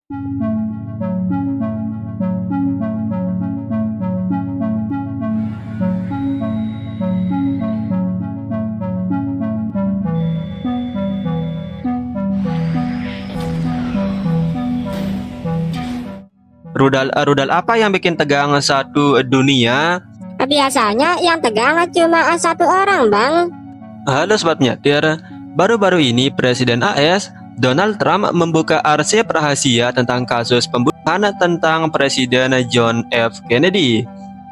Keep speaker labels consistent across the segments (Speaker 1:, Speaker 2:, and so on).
Speaker 1: Rudal apa yang bikin tegang satu dunia?
Speaker 2: Biasanya yang tegang cuma satu orang, Bang.
Speaker 1: Halo Sobat Nyatir, baru-baru ini Presiden AS, Donald Trump membuka arsip rahasia tentang kasus pembunuhan tentang Presiden John F. Kennedy.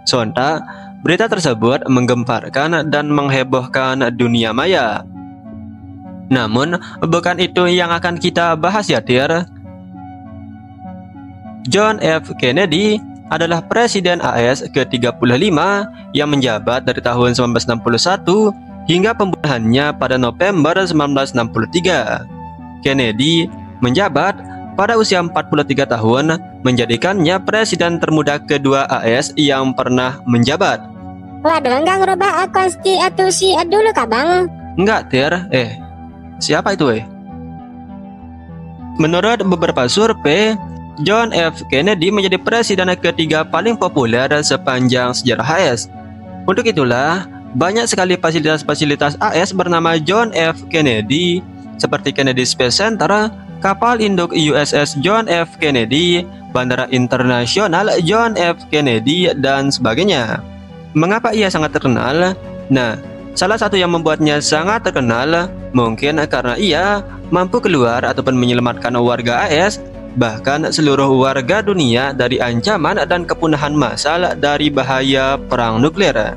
Speaker 1: Sontak, berita tersebut menggemparkan dan menghebohkan dunia maya. Namun, bukan itu yang akan kita bahas ya, Tir. John F. Kennedy adalah Presiden AS ke-35 yang menjabat dari tahun 1961 hingga pembunuhannya pada November 1963. Kennedy menjabat pada usia 43 tahun, menjadikannya presiden termuda kedua AS yang pernah menjabat.
Speaker 2: Waduh, enggak ngerubah konstitusi dulu kah, Bang?
Speaker 1: Enggak, Tir. Siapa itu, Menurut beberapa survei, John F. Kennedy menjadi presiden ketiga paling populer sepanjang sejarah AS. Untuk itulah, banyak sekali fasilitas-fasilitas AS bernama John F. Kennedy, seperti Kennedy Space Center, kapal induk USS John F. Kennedy, Bandara Internasional John F. Kennedy, dan sebagainya. Mengapa ia sangat terkenal? Nah, salah satu yang membuatnya sangat terkenal mungkin karena ia mampu keluar ataupun menyelamatkan warga AS, bahkan seluruh warga dunia dari ancaman dan kepunahan massal dari bahaya perang nuklir.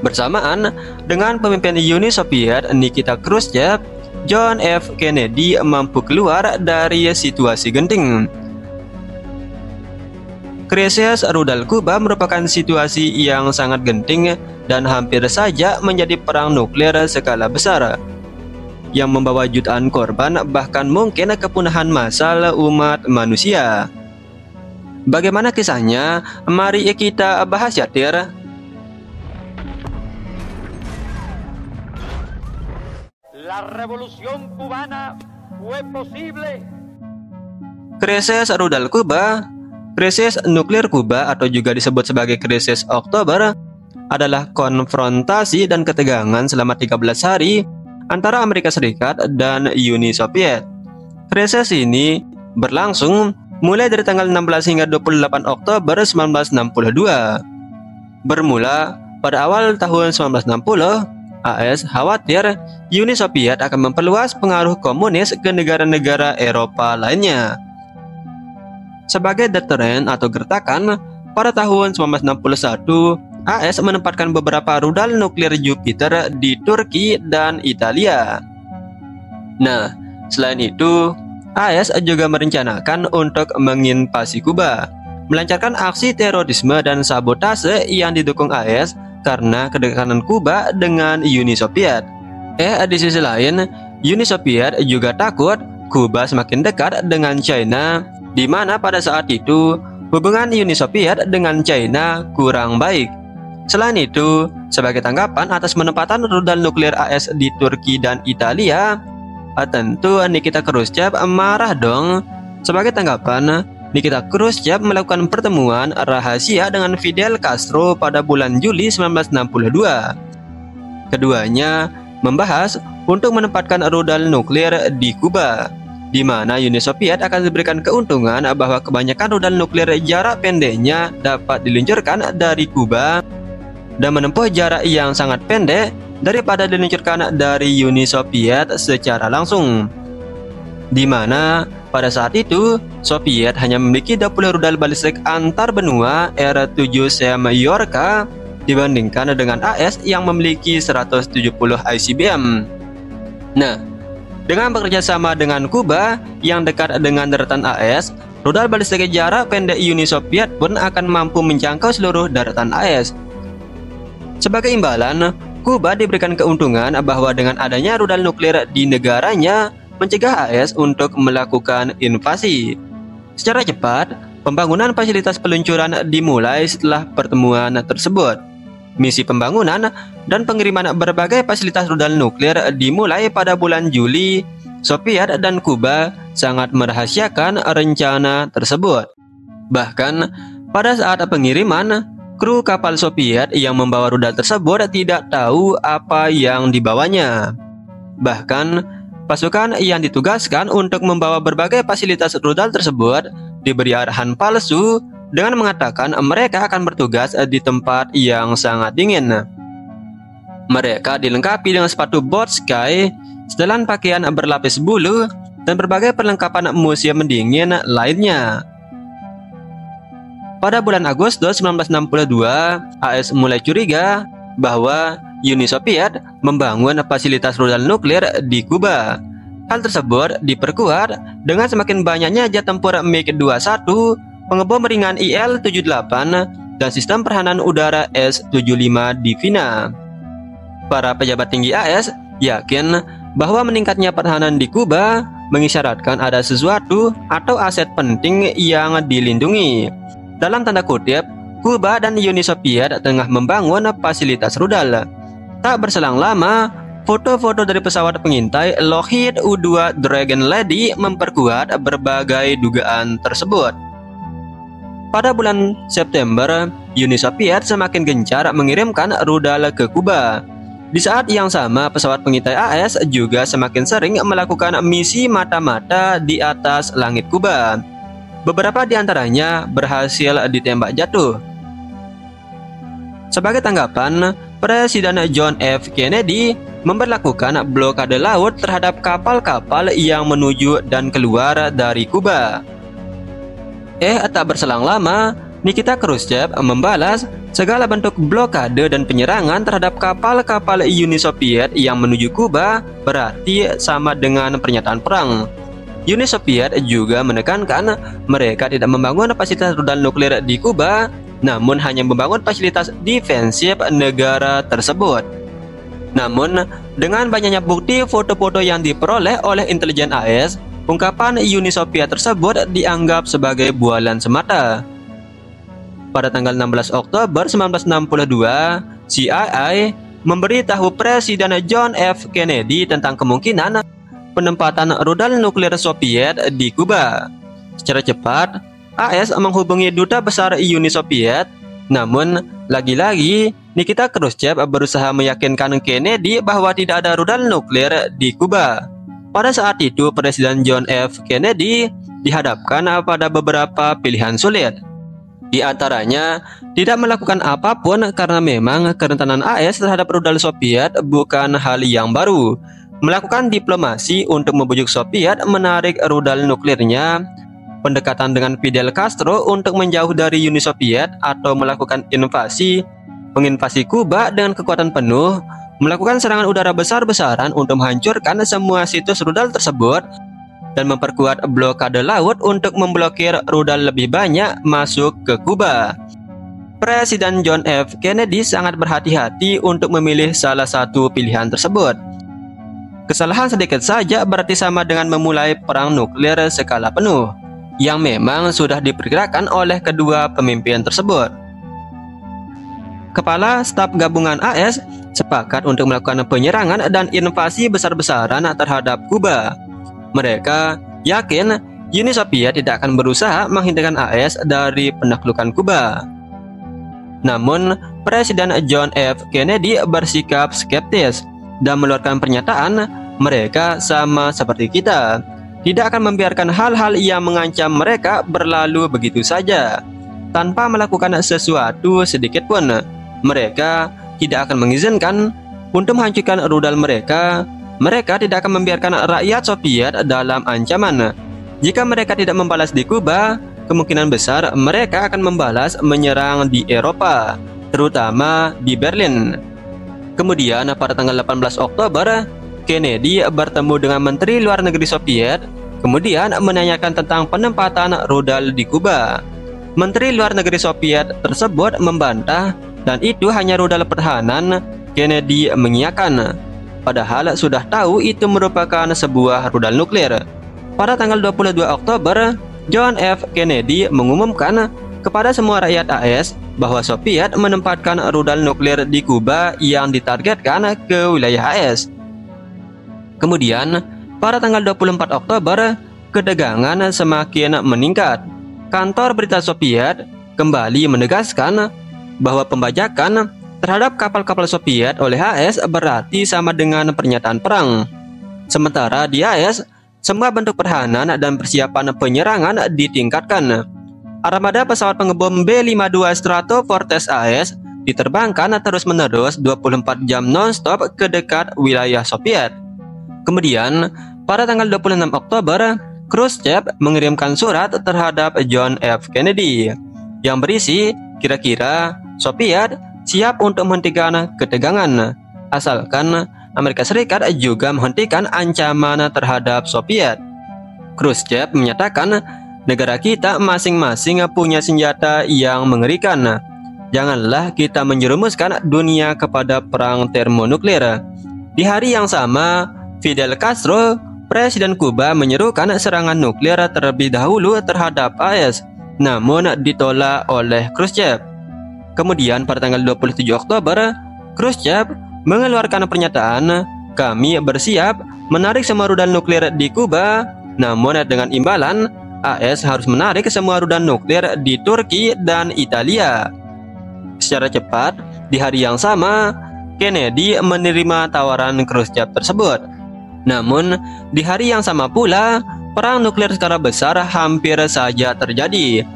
Speaker 1: Bersamaan dengan pemimpin Uni Soviet Nikita Khrushchev, John F. Kennedy mampu keluar dari situasi genting. Krisis rudal Kuba merupakan situasi yang sangat genting dan hampir saja menjadi perang nuklir skala besar yang membawa jutaan korban, bahkan mungkin kepunahan massal umat manusia. Bagaimana kisahnya? Mari kita bahas ya, Tir.
Speaker 3: La revolución cubana fue posible.
Speaker 1: Krisis rudal Kuba, krisis nuklir Kuba atau juga disebut sebagai krisis Oktober, adalah konfrontasi dan ketegangan selama 13 hari antara Amerika Serikat dan Uni Soviet. Krisis ini berlangsung mulai dari tanggal 16 hingga 28 Oktober 1962. Bermula pada awal tahun 1960, AS khawatir Uni Soviet akan memperluas pengaruh komunis ke negara-negara Eropa lainnya. Sebagai deteren atau gertakan, pada tahun 1961, AS menempatkan beberapa rudal nuklir Jupiter di Turki dan Italia. Nah, selain itu, AS juga merencanakan untuk menginvasi Kuba, melancarkan aksi terorisme dan sabotase yang didukung AS karena kedekatan Kuba dengan Uni Soviet. Di sisi lain, Uni Soviet juga takut Kuba semakin dekat dengan China, di mana pada saat itu hubungan Uni Soviet dengan China kurang baik. Selain itu, sebagai tanggapan atas penempatan rudal nuklir AS di Turki dan Italia, tentu Nikita Khrushchev marah dong. Sebagai tanggapan, Nikita Khrushchev melakukan pertemuan rahasia dengan Fidel Castro pada bulan Juli 1962. Keduanya membahas untuk menempatkan rudal nuklir di Kuba, di mana Uni Soviet akan diberikan keuntungan bahwa kebanyakan rudal nuklir jarak pendeknya dapat diluncurkan dari Kuba dan menempuh jarak yang sangat pendek daripada diluncurkan dari Uni Soviet secara langsung. Di mana pada saat itu Soviet hanya memiliki 20 rudal balistik antar benua R-7 Semyorka dibandingkan dengan AS yang memiliki 170 ICBM. Nah, dengan bekerja sama dengan Kuba yang dekat dengan daratan AS, rudal balistik jarak pendek Uni Soviet pun akan mampu menjangkau seluruh daratan AS. Sebagai imbalan, Kuba diberikan keuntungan bahwa dengan adanya rudal nuklir di negaranya mencegah AS untuk melakukan invasi. Secara cepat, pembangunan fasilitas peluncuran dimulai setelah pertemuan tersebut. Misi pembangunan dan pengiriman berbagai fasilitas rudal nuklir dimulai pada bulan Juli Soviet dan Kuba sangat merahasiakan rencana tersebut. Bahkan pada saat pengiriman, kru kapal Soviet yang membawa rudal tersebut tidak tahu apa yang dibawanya. Bahkan pasukan yang ditugaskan untuk membawa berbagai fasilitas rudal tersebut diberi arahan palsu dengan mengatakan mereka akan bertugas di tempat yang sangat dingin. Mereka dilengkapi dengan sepatu boat sky, setelan pakaian berlapis bulu, dan berbagai perlengkapan museum dingin lainnya. Pada bulan Agustus 1962, AS mulai curiga bahwa Uni Soviet membangun fasilitas rudal nuklir di Kuba. Hal tersebut diperkuat dengan semakin banyaknya jet tempur MiG-21, pengebom ringan IL-78, dan sistem pertahanan udara S-75 di Vina. Para pejabat tinggi AS yakin bahwa meningkatnya pertahanan di Kuba mengisyaratkan ada sesuatu atau aset penting yang dilindungi. Dalam tanda kutip, Kuba dan Uni Soviet tengah membangun fasilitas rudal. Tak berselang lama, foto-foto dari pesawat pengintai Lockheed U-2 Dragon Lady memperkuat berbagai dugaan tersebut. Pada bulan September, Uni Soviet semakin gencar mengirimkan rudal ke Kuba. Di saat yang sama, pesawat pengintai AS juga semakin sering melakukan misi mata-mata di atas langit Kuba. Beberapa di antaranya berhasil ditembak jatuh. Sebagai tanggapan, Presiden John F. Kennedy memberlakukan blokade laut terhadap kapal-kapal yang menuju dan keluar dari Kuba. Tak berselang lama, Nikita Khrushchev membalas segala bentuk blokade dan penyerangan terhadap kapal-kapal Uni Soviet yang menuju Kuba berarti sama dengan pernyataan perang. Uni Soviet juga menekankan mereka tidak membangun fasilitas rudal nuklir di Kuba, namun hanya membangun fasilitas defensif negara tersebut. Namun, dengan banyaknya bukti foto-foto yang diperoleh oleh intelijen AS, ungkapan Uni Soviet tersebut dianggap sebagai bualan semata. Pada tanggal 16 Oktober 1962, CIA memberitahu Presiden John F. Kennedy tentang kemungkinan penempatan rudal nuklir Soviet di Kuba. Secara cepat, AS menghubungi Duta Besar Uni Soviet, namun lagi-lagi Nikita Khrushchev berusaha meyakinkan Kennedy bahwa tidak ada rudal nuklir di Kuba. Pada saat itu, Presiden John F. Kennedy dihadapkan pada beberapa pilihan sulit. Di antaranya, tidak melakukan apapun karena memang kerentanan AS terhadap rudal Soviet bukan hal yang baru. Melakukan diplomasi untuk membujuk Soviet menarik rudal nuklirnya, pendekatan dengan Fidel Castro untuk menjauh dari Uni Soviet atau melakukan menginvasi Kuba dengan kekuatan penuh, melakukan serangan udara besar-besaran untuk menghancurkan semua situs rudal tersebut, dan memperkuat blokade laut untuk memblokir rudal lebih banyak masuk ke Kuba. Presiden John F. Kennedy sangat berhati-hati untuk memilih salah satu pilihan tersebut. Kesalahan sedikit saja berarti sama dengan memulai perang nuklir skala penuh, yang memang sudah diperkirakan oleh kedua pemimpin tersebut. Kepala Staf Gabungan AS sepakat untuk melakukan penyerangan dan invasi besar-besaran terhadap Kuba. Mereka yakin Uni Soviet tidak akan berusaha menghindar AS dari penaklukan Kuba. Namun, Presiden John F. Kennedy bersikap skeptis dan mengeluarkan pernyataan, mereka sama seperti kita, tidak akan membiarkan hal-hal yang mengancam mereka berlalu begitu saja, tanpa melakukan sesuatu sedikit pun. Mereka tidak akan mengizinkan untuk menghancurkan rudal mereka. Mereka tidak akan membiarkan rakyat Soviet dalam ancaman. Jika mereka tidak membalas di Kuba, kemungkinan besar mereka akan membalas menyerang di Eropa, terutama di Berlin. Kemudian pada tanggal 18 Oktober, Kennedy bertemu dengan Menteri Luar Negeri Soviet, kemudian menanyakan tentang penempatan rudal di Kuba. Menteri Luar Negeri Soviet tersebut membantah dan itu hanya rudal pertahanan. Kennedy mengiyakan, padahal sudah tahu itu merupakan sebuah rudal nuklir. Pada tanggal 22 Oktober, John F. Kennedy mengumumkan kepada semua rakyat AS bahwa Soviet menempatkan rudal nuklir di Kuba yang ditargetkan ke wilayah AS. Kemudian, Pada tanggal 24 Oktober, ketegangan semakin meningkat. Kantor berita Soviet kembali menegaskan bahwa pembajakan terhadap kapal-kapal Soviet oleh AS berarti sama dengan pernyataan perang. Sementara di AS, semua bentuk pertahanan dan persiapan penyerangan ditingkatkan. Armada pesawat pengebom B-52 Stratofortress AS diterbangkan terus-menerus 24 jam non-stop ke dekat wilayah Soviet. Kemudian, pada tanggal 26 Oktober, Khrushchev mengirimkan surat terhadap John F. Kennedy yang berisi kira-kira Soviet siap untuk menghentikan ketegangan asalkan Amerika Serikat juga menghentikan ancaman terhadap Soviet. Khrushchev menyatakan negara kita masing-masing punya senjata yang mengerikan. Janganlah kita menjerumuskan dunia kepada perang termonuklir. Di hari yang sama, Fidel Castro, Presiden Kuba, menyerukan serangan nuklir terlebih dahulu terhadap AS, namun ditolak oleh Khrushchev. Kemudian pada tanggal 27 Oktober, Khrushchev mengeluarkan pernyataan, "Kami bersiap menarik semua rudal nuklir di Kuba, namun dengan imbalan AS harus menarik semua rudal nuklir di Turki dan Italia." Secara cepat, di hari yang sama, Kennedy menerima tawaran Khrushchev tersebut. Namun, di hari yang sama pula, perang nuklir skala besar hampir saja terjadi.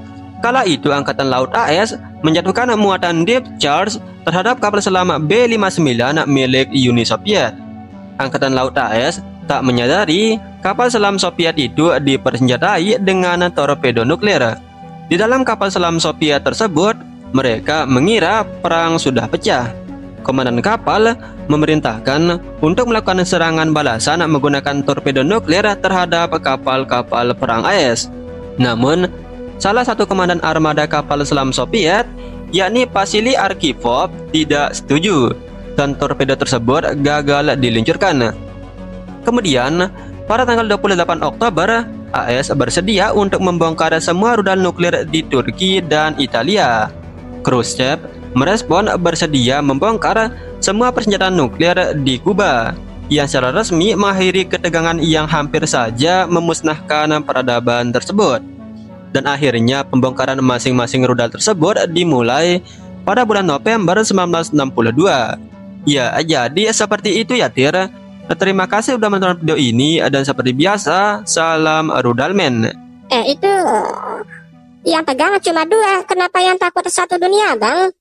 Speaker 1: Kala itu, Angkatan Laut AS menjatuhkan muatan depth charge terhadap kapal selam B-59 milik Uni Soviet. Angkatan Laut AS tak menyadari kapal selam Soviet itu dipersenjatai dengan torpedo nuklir. Di dalam kapal selam Soviet tersebut, mereka mengira perang sudah pecah. Komandan kapal memerintahkan untuk melakukan serangan balasan menggunakan torpedo nuklir terhadap kapal-kapal perang AS. Namun, salah satu komandan armada kapal selam Soviet, yakni Vasily Arkhipov, tidak setuju dan torpedo tersebut gagal diluncurkan. Kemudian, pada tanggal 28 Oktober, AS bersedia untuk membongkar semua rudal nuklir di Turki dan Italia. Khrushchev merespon bersedia membongkar semua persenjataan nuklir di Kuba, yang secara resmi mengakhiri ketegangan yang hampir saja memusnahkan peradaban tersebut. Dan akhirnya pembongkaran masing-masing rudal tersebut dimulai pada bulan November 1962. Ya, jadi seperti itu ya Tir. Terima kasih udah menonton video ini, dan seperti biasa, salam Rudalman.
Speaker 2: Itu yang pegang cuma 2, kenapa yang takut 1 dunia, Bang?